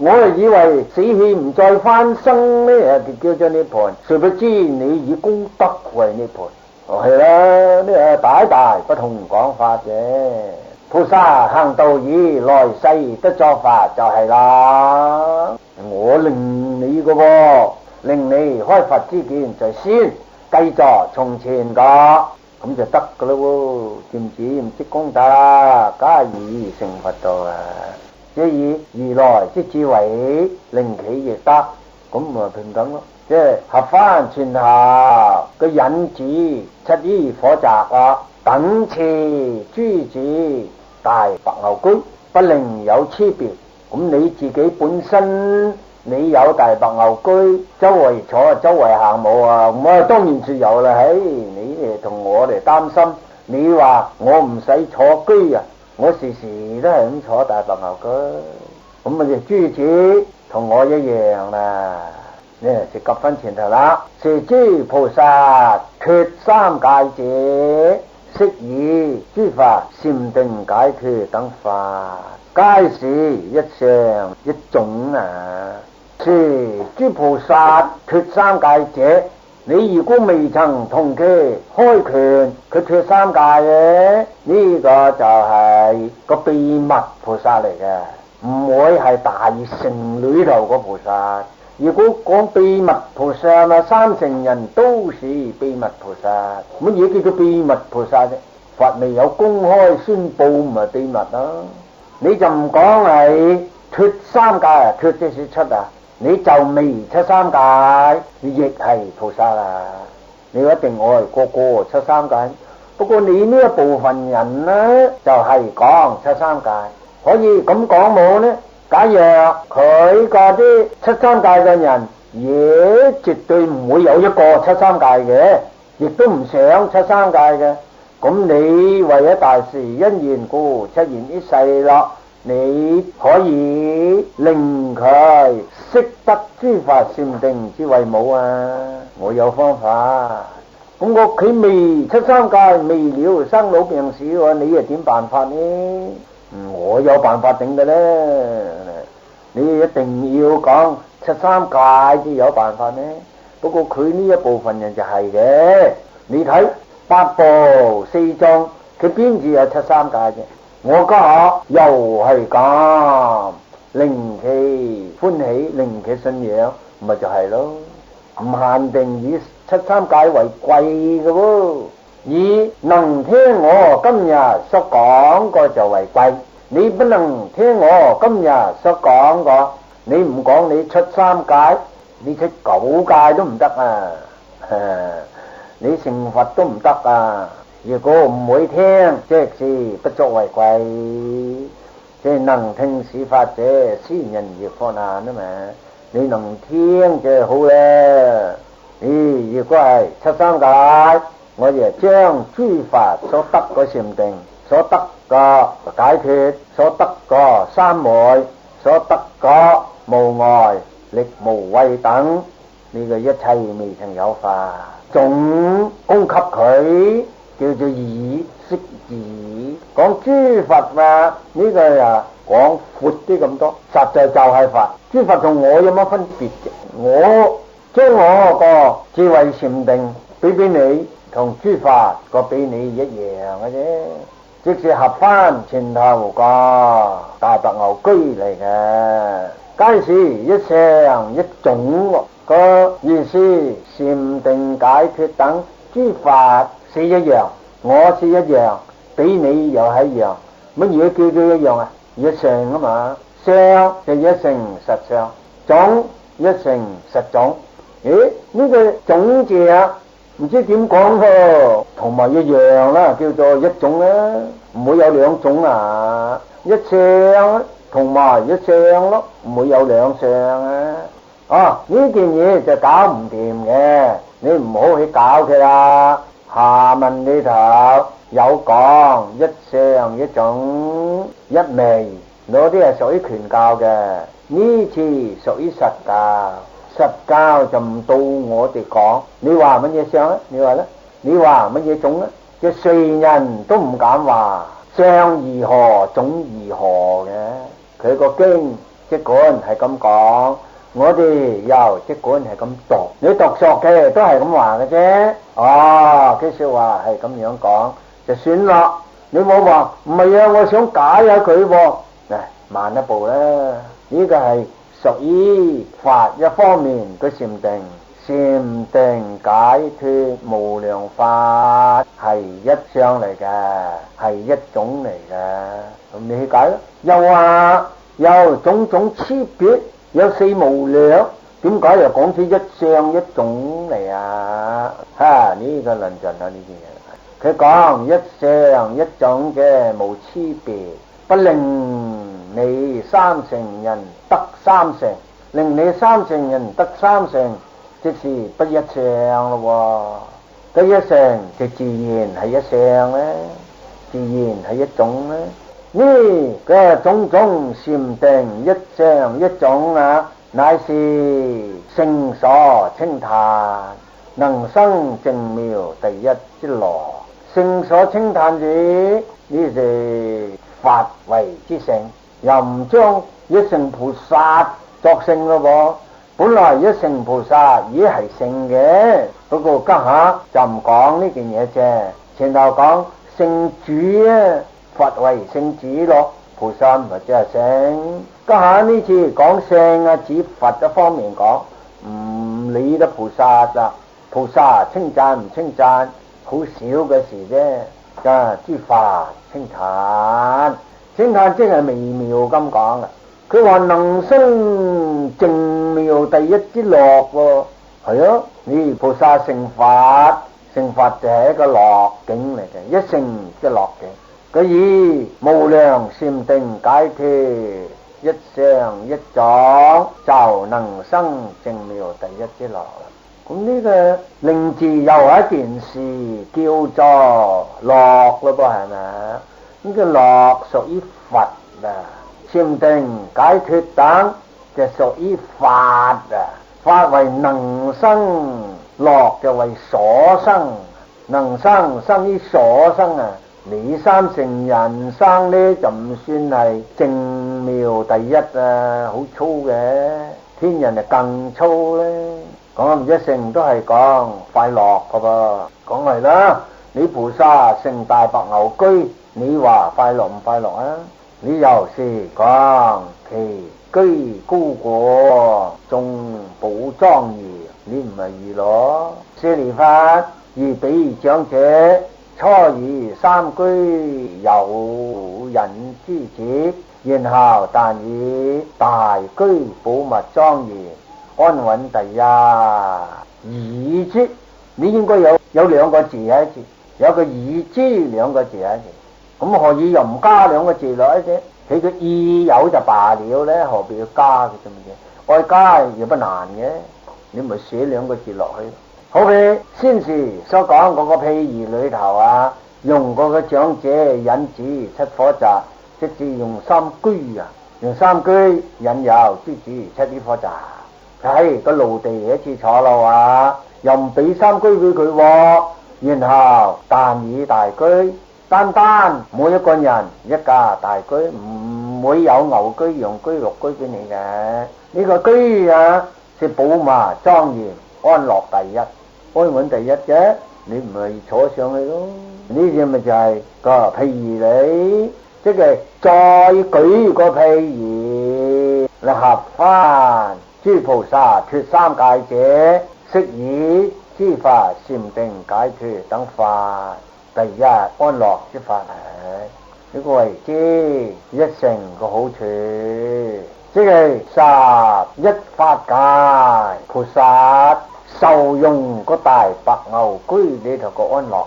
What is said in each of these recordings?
我係以為死氣唔再翻生呢，就叫做涅槃。誰不知你以功德為涅槃。係啦，呢個大不同講法嘅。菩薩行道義，來世得作法就係啦。我令你個喎，令你開佛之見就先繼續從前個，咁就得噶咯喎。知唔知？唔識功德，加以成佛道啊！即以如來之智慧，令其亦得，咁咪平等咯。即係合翻前後個引子，七依火宅啊，等持諸子大白牛居，不另有差別。咁你自己本身你有大白牛居，周圍坐周圍行冇啊？咁啊當然是有啦。嘿，你哋同我哋擔心，你話我唔使坐居啊，我時時都係咁坐大白牛居，咁啊就諸子同我一樣啦。呢就急分前頭啦。是諸菩薩脫三界者，悉以諸法禪定解脫等法，皆是一相一種啊。是諸菩薩脫三界者，你如果未曾同佢開權，佢脫三界嘅呢個就係個秘密菩薩嚟嘅，唔會係大乘裏頭個菩薩。如果講秘密菩薩啊，三乘人都是秘密菩薩。乜嘢叫做秘密菩薩啫？佛未有公開宣布，唔係秘密咯。你就唔講係脫三界啊，脫即是出啊，你就未出三界，你亦係菩薩啊。你一定我係個個出三界，不過你呢一部分人呢，就係講出三界，可以咁講冇呢？假若佢嗰啲出三界嘅人，也絕對唔會有一個出三界嘅，亦都唔想出三界嘅。咁你為咗大事因緣故出現一世咯，你可以令佢識得諸法禪定之謂冇啊！我有方法。咁佢未出三界，未了生老病死喎，你又點辦法呢？我有辦法整嘅咧，你一定要講出三界先有辦法呢。不過佢呢一部分人就係嘅，你睇八部四宗，佢邊止有出三界啫？我家下又係咁，令其歡喜，令其信仰，咪就係咯。唔限定以出三界為貴嘅喎。以能聽我今日所講過就為貴，你不能聽我今日所講過，你唔講你出三界，你出九界都唔得啊！你成佛都唔得啊！如果唔會聽，即是不足為貴。即係能聽是法者，先人亦患難啊嘛！你能聽就好啦。如果係出三界，我哋將諸法所得個禪定，所得個解脫，所得個三昧，所得個無礙、力無畏等，呢個一切未曾有法，總供給佢，叫做義，釋義。講諸佛啊，呢個啊講闊啲咁多，實在就係佛。諸佛同我有乜分別嘅？我將我個智慧禪定俾你，同諸法個俾你一樣嘅啫，即是合翻前頭個大白牛居嚟嘅，皆是一相一種。個意思禪定解脫等諸法是一樣，我是一樣，俾你又係一樣。乜嘢叫做一樣啊？一相啊嘛，相就一成實相，種一成實種。呢個種字啊，唔知點講喎，同埋一樣啦，叫做一種啦，唔會有兩種啊。一相同埋一相咯，唔會有兩相啊。呢件嘢就搞唔掂嘅，你唔好去搞佢啦。下文裏頭有講一相一種一味，嗰啲係屬於權教嘅，呢次屬於實教。實教就唔到我哋講。你話乜嘢相啊？你話咧？你話乜嘢種啊？即係世人都唔敢話相如何種如何嘅。佢個經即管係咁講，我哋又即管係咁讀，你讀熟嘅都係咁話嘅啫。哦，啲說話係咁樣講就算啦。你冇話唔係啊，我想解下佢喎。嗱，慢一步啦，呢個係屬於法一方面嘅禪定，禪定解脫無量法係一相嚟嘅，係一種嚟嘅，咁你去解咯。又話有種種區別，有四無量，點解又講出一相一種嚟啊？呢個論盡啊，呢啲嘢。佢講一相一種嘅無區別，不令你三乘人得三乘，令你三乘人得三乘，即是不一相咯。得一乘就自然係一相咧，自然係一種咧。呢個種種禪定一相一種啊，乃是聖所稱歎，能生淨妙第一之樂。聖所稱歎者，呢就法為之聖，又唔將一乘菩薩作聖咯噃。本來一乘菩薩已係聖嘅，不過家下就唔講呢件嘢啫。前頭講聖主啊，佛為聖主咯，菩薩唔係即係聖。家下呢次講聖啊，指佛一方面講，唔理得菩薩啦。菩薩稱讚唔稱讚，好少嘅事啫。諸法稱歎，稱歎即係微妙咁講啦。佢話能生淨妙第一之樂喎，係啊，你菩薩成法，成法就係一個樂境嚟嘅，一成嘅樂境。佢以無量禪定解脫一相一種，就能生淨妙第一之樂啦。咁呢個另字又係一件事，叫做樂咯噃，係咪？呢個樂屬於佛啊，禪定解脫等就屬於法啊。法為能生，樂就為所生，能生生於所生啊。你三乘人生呢就唔算係淨妙第一啊，好粗嘅，天人就更粗咧。講一乘都係講快樂噶噃，講係啦。你菩薩乘大白牛居，你話快樂唔快樂啊？你又是講其居高過眾寶莊嚴，你唔係娛樂。舍利弗，如彼長者，初以三居有忍之節，然後但以大居寶物莊嚴，安穩第一。已知你應該有兩個字喺字，有個已知兩個字喺字，咁何以又唔加兩個字落去啫？佢嘅意有就罷了咧，何必要加嘅啫？乜嘢愛加又不難嘅，你咪寫兩個字落去。好比先時所講嗰個譬喻裏頭啊，用嗰個長者引子出火宅，即是用三居啊，用三居引誘之子出呢火宅。係個奴地一次坐落啊，又唔俾三居俾佢，然後但以大居，單單每一個人一家大居，唔會有牛居、羊居、鹿居俾你嘅。呢個居啊，是寶馬莊嚴、安樂第一、安穩第一啫。你唔係坐上去咯？呢啲咪就係個譬如你，即係再舉個譬如嚟合翻。諸菩薩脫三界者，悉以諸法禪定解脫等法，第一安樂之法係呢個為之一乘個好處，即係十一法界菩薩受用個大白牛居裏頭個安樂，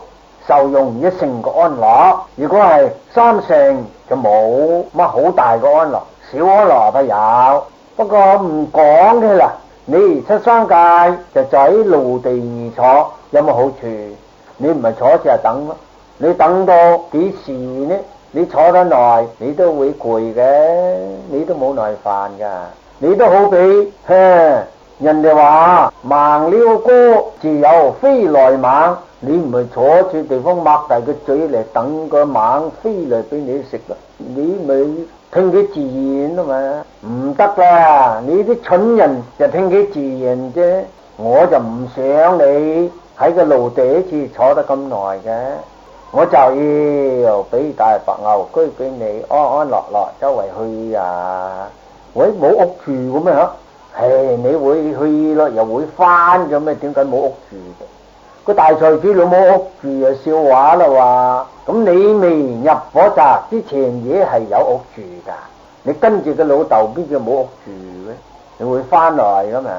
受用一乘個安樂。如果係三乘就冇乜好大個安樂，小安樂都有。不過唔講嘅啦，你出三界就在爐地而坐，有冇好處？你唔係坐就係等咯，你等到幾時呢？你坐得耐，你都會攰嘅，你都冇耐煩噶。你都好比人哋話盲了哥自有飛來猛，你唔係坐住地方擘大個嘴嚟等個猛飛嚟俾你食咯，你咪聽佢自然啊嘛，唔得啦！你啲蠢人就聽佢自然啫，我就唔想你喺個爐地處坐得咁耐嘅，我就要俾大白牛居俾你安安樂樂周圍去啊！喂，冇屋住咁咩嚇？係你會去咯，又會翻咗咩？點解冇屋住嘅？個大財主老冇屋住啊，笑話啦話，咁你未入火宅之前嘢係有屋住噶，你跟住個老豆邊叫冇屋住咧？你會翻來噶嘛？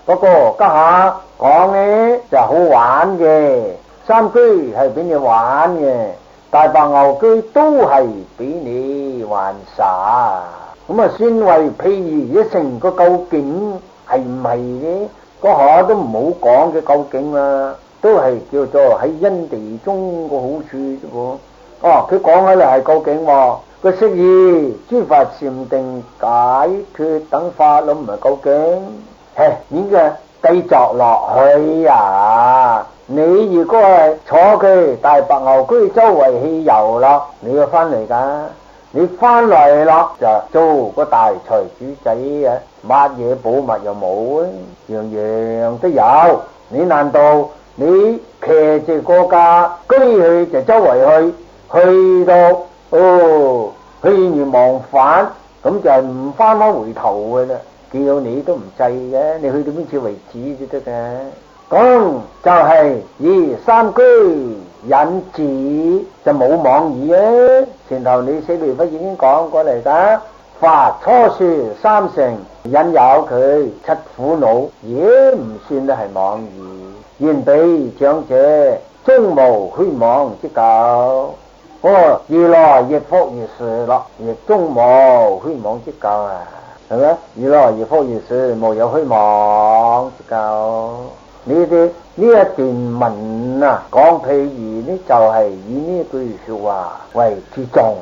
不過家下講咧就好玩嘅，三居係俾你玩嘅，大白牛居都係俾你玩耍。咁啊，先為譬如一成個究竟係唔係咧？嗰下都唔好講嘅究竟啦，都係叫做喺因地中個好處啫喎。哦，佢講起嚟係究竟喎，佢適宜諸法禪定解脱等法咯，唔係究竟。嘿，應該繼續落去啊！你如果係坐佢大白牛居周圍去遊啦，你要翻嚟噶。你翻嚟啦就做個大財主仔啊，乜嘢寶物又冇啊，樣樣都有。你難道你騎住個架居去就周圍去到去而忘返，咁就係唔翻回頭嘅啦。叫你都唔制嘅，你去到邊次為止先得嘅。咁就係以三居引子就冇妄議啊！前頭你四利弗已經講過嚟噶，法初說三乘引誘佢七苦惱，也唔算得係妄議。然彼長者終無虛妄之咎，如來亦復如是咯，亦終無虛妄之咎啊！係咪？如來亦復如是，無有虛妄之咎。呢一段文啊，講譬如呢就係以呢句說話為注重。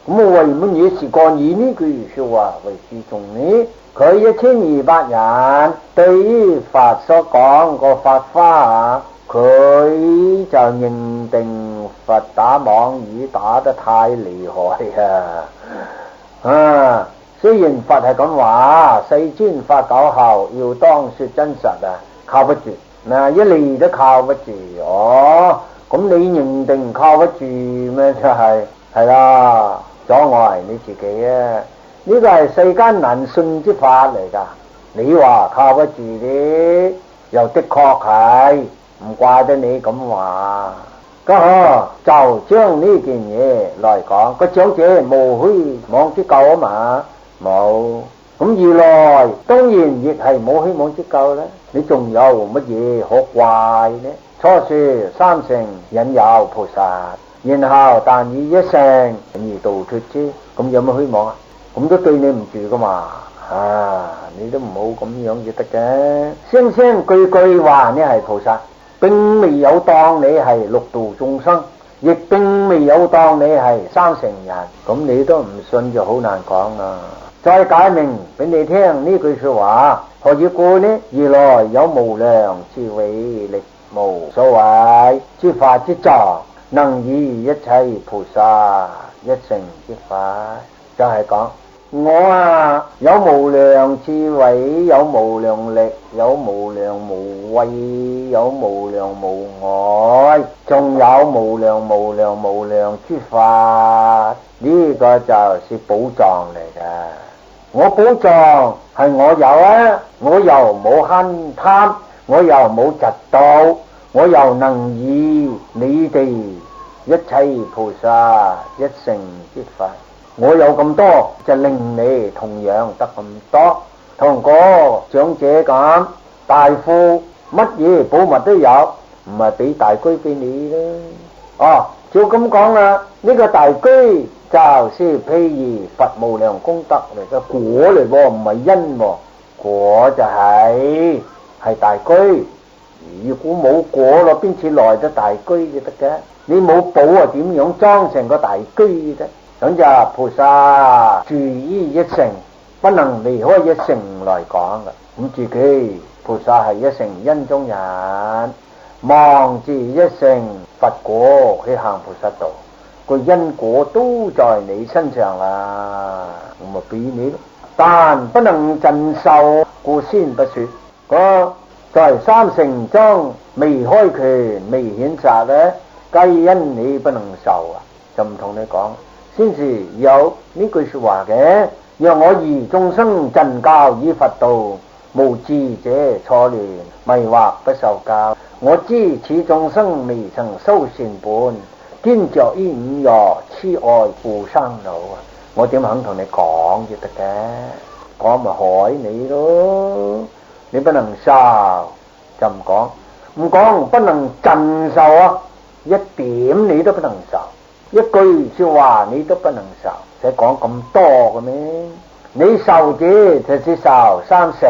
咁我為乜嘢時間以呢句說話為注重呢？佢1200人對於法所講個法花，佢就認定佛打妄語打得太厲害啊！雖然佛係咁話，世尊法久後要當說真實啊，靠不住。嗱，一嚟都靠不住哦，咁你認定靠不住咩？就係啦，阻礙你自己啊！呢個係世間難信之法嚟噶。你話靠不住啲，又的確係唔怪得你咁話。咁就將呢件嘢來講，個長者無虛妄之咎啊嘛，冇。咁如來當然亦係冇虛妄之咎啦，你仲有乜嘢可怪呢？初說三乘引誘菩薩，然後但以一乘而度脫之，咁有乜虛妄啊？咁都對你唔住噶嘛？你都唔好咁樣就得嘅。聲聲句句話你係菩薩，並未有當你係六度眾生，亦並未有當你係三乘人，咁你都唔信就好難講啦。再解明俾你聽呢句說話，何以故呢？如來有無量智慧力，無所謂諸法之藏，能以一切菩薩一乘之法，就係講我有無量智慧，有無量力，有無量無畏，有無量無礙，仲有無量無量無量諸法，呢個就是寶藏嚟嘅。我寶藏係我有啊，我又冇慳貪，我又冇嫉妒，我又能以你哋一切菩薩一乘之法，我有咁多就令你同樣得咁多。同個長者咁，大富乜嘢寶物都有，唔係俾大居俾你啦。照咁講啦，呢個大居就是譬如佛無量功德嚟嘅果嚟喎，唔係因喎，果就係大居。如果冇果咯，邊次來得大居就得嘅？你冇寶啊，點樣裝成個大居啫？咁就菩薩住於一乘，不能離開一乘來講嘅。咁自己菩薩係一乘因中人，望住一乘佛果去行菩薩道。個因果都在你身上啦，我咪俾你咯。但不能盡受，故先不說。個在三乘中未開權未顯實咧，皆因你不能受啊，就唔同你講，先至有呢句說話嘅。若我疑眾生盡教以佛道，無智者錯亂迷惑不受教。我知此眾生未曾修善本，堅着於五欲，痴愛故生老啊！我點肯同你講就得嘅？講咪害你咯！你不能受就唔講，唔講不能盡受啊！一點你都不能受，一句說話你都不能受，使講咁多嘅咩？你受者就是受三成，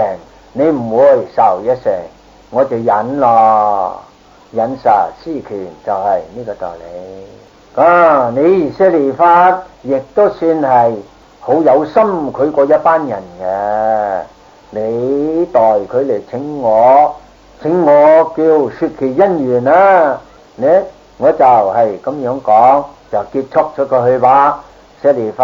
你唔會受一成，我就忍咯，忍實施權就係呢個道理啊！你舍利弗亦都算係好有心佢嗰一班人嘅，你代佢嚟請我叫說其因緣啊！呢我就係咁樣講，就結束咗個去吧。舍利弗，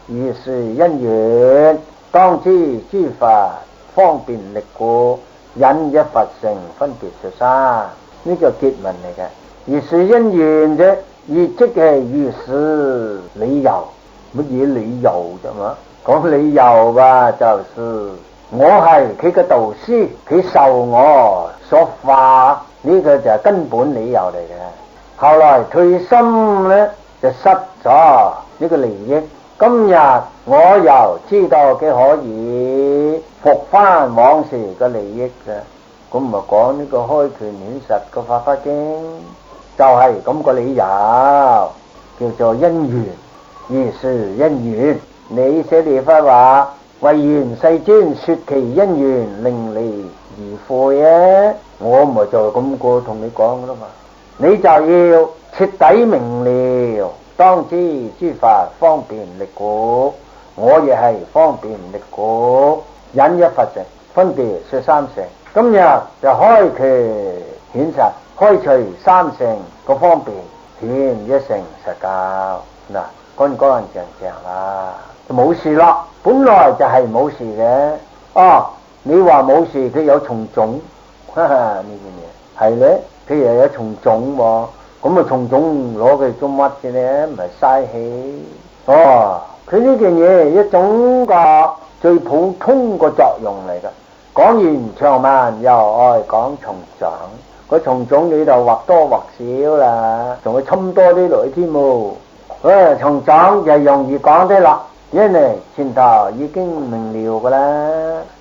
如是因緣，當知諸佛方便力故，引一佛乘分別說三，呢個結文嚟嘅。如是因緣啫，而即係如是理由，乜嘢理由啫嘛？講理由吧，就是我係佢嘅導師，佢受我所化，呢個就係根本理由嚟嘅。後來退心咧，就失咗呢個利益。今日我又知道佢可以復翻往時嘅利益嘅，咁咪講呢個開權顯實個法華經，就係咁個理由，叫做因緣。如是因緣，你舍利弗話為願世尊說其因緣，令離而悔啊！我咪就咁個同你講噶啦嘛，你就要徹底明了。當知諸法方便力故，我亦係方便力故，引一佛乘分別說三乘。今日就開權顯實，開除三乘個方便，顯一乘實教。嗱，乾乾淨淨啦，就冇事啦。本來就係冇事嘅。你話冇事，佢有蟲種，哈哈，呢件嘢係咧，佢又有蟲種喎。咁啊，從種攞佢做乜嘅咧？唔係嘥氣。佢呢件嘢一種個最普通個作用嚟噶。講完長文又愛講蟲種，個蟲種你就或多或少啦，仲會侵多啲落去添喎。蟲種就容易講啲啦，因為前頭已經明了噶啦，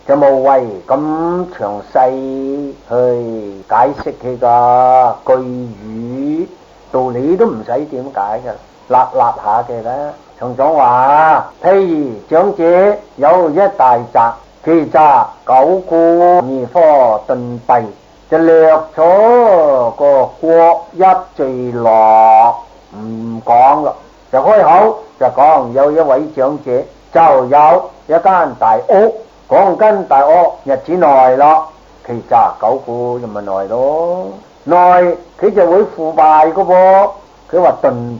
就無謂咁詳細去解釋佢個句語。道理都唔使點解噶，立下嘅啦。蟲種話，譬如長者有一大宅，其宅久故而科頓弊，就掠咗個國一聚落，唔講啦，就開口就講有一位長者就有一間大屋，講間大屋日子耐咯，其宅久故就咪耐咯。耐佢就會腐敗噶噃，佢話頓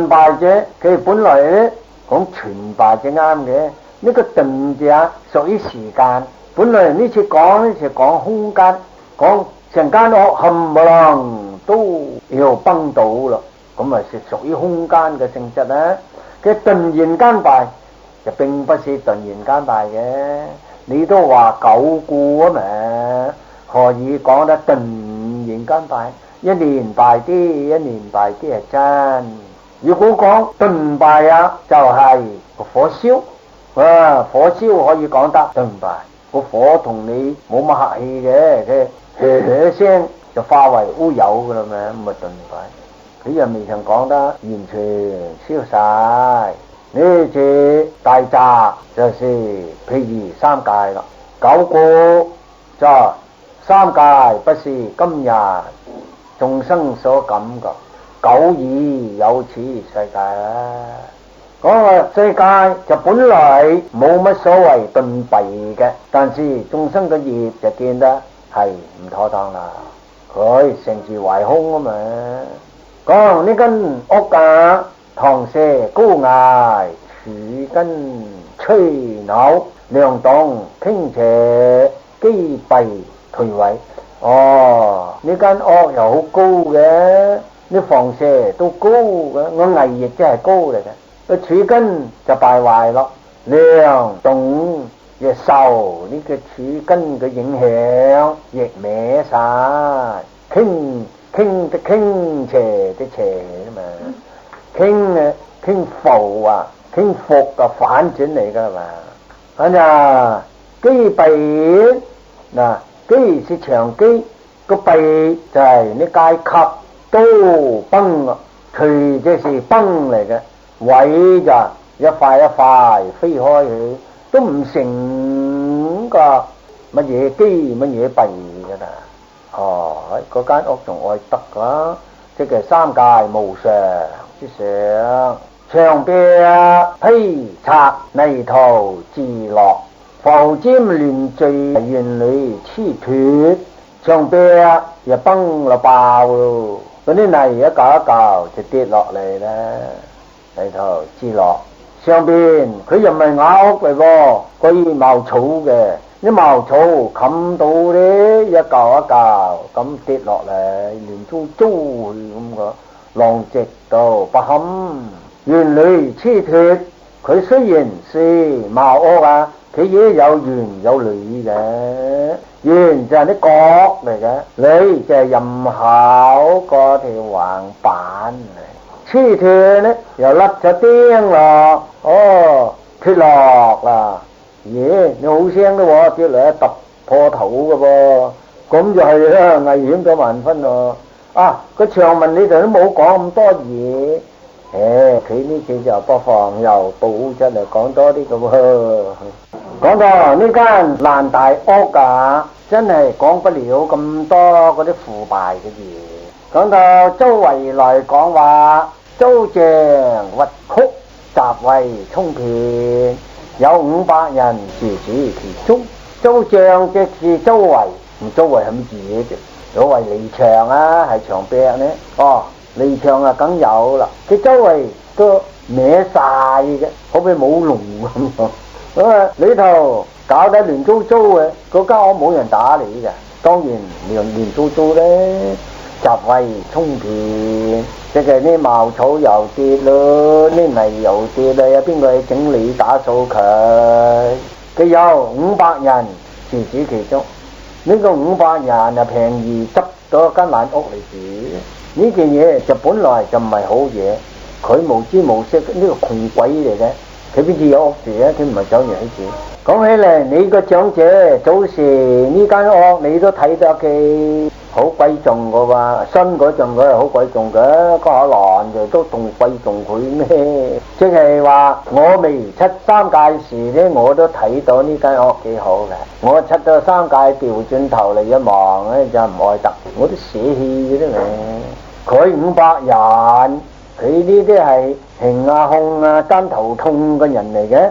敗者，佢本來咧講全敗就啱嘅。呢個頓字啊，屬於時間。本來呢次講空間，講成間屋冚唪唥都要崩倒啦，咁咪係屬於空間嘅性質啦。佢頓然間敗，就並不是頓然間敗嘅。你都話久故啊嘛，何以講得頓然間敗？一年敗啲，一年敗啲係真。如果講頓敗啊，就係個火燒，火燒可以講得頓敗。個火同你冇乜客氣嘅，佢聲就化為烏有噶啦嘛，咁咪頓敗。佢又未曾講得完全燒晒。呢隻大宅就是譬如三界啦，久故就三界不是今日眾生所感覺，久已有此世界啦。嗰個世界就本來冇乜所謂頓弊嘅，但是眾生嘅業就見得係唔妥當啦。佢成住壞空啊嘛，講呢間屋架堂舍高崖，柱根吹扭，梁棟傾斜，基壁頹毀。呢間屋又好高嘅，啲房舍都高嘅，我藝亦真係高嚟嘅。個柱根就敗壞咯，梁棟亦受呢個柱根嘅影響，亦歪晒，傾斜的斜啊嘛，傾覆啊，傾覆嘅反轉嚟噶嘛。咁啊，基壁嗱，基是長基，個壁就係呢階級都崩啊，隨即是崩嚟嘅，毀就一塊一塊飛開去，都唔成個乜嘢基乜嘢壁噶啦。嗰間屋仲愛得噶，即係三界無常之上，牆壁披擦泥土自落，浮尖亂墜，原裏黐脱，牆壁又崩落爆咯，嗰啲泥一嚿一嚿就跌落嚟啦，泥土自落。上邊佢又唔係瓦屋嚟喎，嗰啲茅草嘅，啲茅草冚到咧一嚿一嚿咁跌落嚟，連租去咁個，浪直到不堪。原裏黐脱，佢雖然是茅屋啊，佢也有圓有裏嘅，圓就係啲角嚟嘅，裏就係任口嗰條橫板嚟。黐脱咧又甩咗釘咯，脱落啦，你好聲都喎，跌落嚟揼破頭嘅噃，咁就係啦，危險咗萬分咯。個長文你哋都冇講咁多嘢，佢呢次就不妨又補出嚟講多啲咁喎。講到呢間爛大屋啊，真係講不了咁多嗰啲腐敗嘅嘢。講到周圍來講話，周鄭屈曲，雜穢充遍，有500人住其中。周鄭即是周圍，唔周圍係乜嘢啫？所謂離牆啊，係牆壁呢。離牆啊，梗有啦。佢周圍都歪晒嘅，好似冇龍咁。咁裏頭搞得亂糟糟嘅，嗰間屋冇人打理嘅，當然亂糟糟咧。雜穢充遍，即係啲茅草又跌咯，啲泥又跌啦，有邊個去整理打掃佢？佢有500人住其中，呢個500人啊，平易執到間爛屋嚟住。呢件嘢就本來就唔係好嘢，佢無知無識，呢個窮鬼嚟嘅，佢邊度有屋住啊？佢唔係走嚟住。講起嚟，你個長者早時呢間屋你都睇得佢好貴重噶喎，新嗰陣佢係好貴重嘅，嗰下爛嘅都仲貴重佢咩？即係話我未出三界時咧，我都睇到呢間屋幾好嘅。我出到三界調轉頭嚟一望咧，就唔愛得，我都捨棄嘅啫咩？佢500人，佢呢啲係行啊控啊，肩頭痛嘅人嚟嘅。